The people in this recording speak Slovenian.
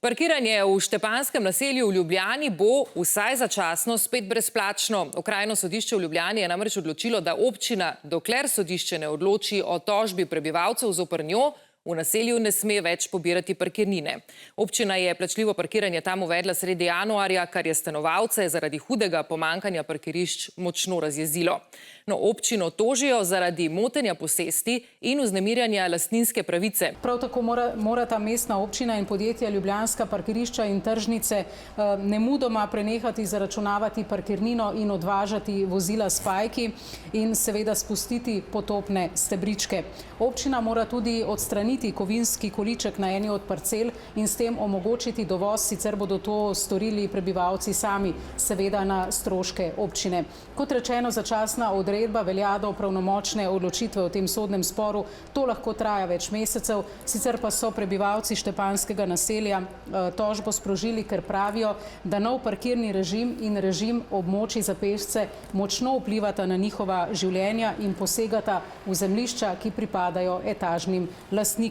Parkiranje v Štepanjskem naselju v Ljubljani bo vsaj začasno spet brezplačno. Okrajno sodišče v Ljubljani je namreč odločilo, da občina, dokler sodišče ne odloči o tožbi prebivalcev zoper njo, v naselju ne sme več pobirati parkirnine. Občina je plačljivo parkiranje tam uvedla sredi januarja, kar je stanovalce zaradi hudega pomankanja parkirišč močno razjezilo. No, občino tožijo zaradi motenja posesti in vznemirjanja lastninske pravice. Prav tako morata mestna občina in podjetja Ljubljanska parkirišča in tržnice nemudoma prenehati zaračunavati parkirnino in odvažati vozila s pajki in seveda spustiti potopne stebričke. Občina mora tudi odstraniti kovinski količek na eni od parcel in s tem omogočiti dovoz, sicer bodo to storili prebivalci sami, seveda na stroške občine. Kot rečeno, začasna odredba velja do pravnomočne odločitve v tem sodnem sporu. To lahko traja več mesecev, sicer pa so prebivalci Štepanjskega naselja tožbo sprožili, ker pravijo, da nov parkirni režim in režim območij za pešce močno vplivata na njihova življenja in posegata v zemljišča, ki pripadajo etažnim lastnikom.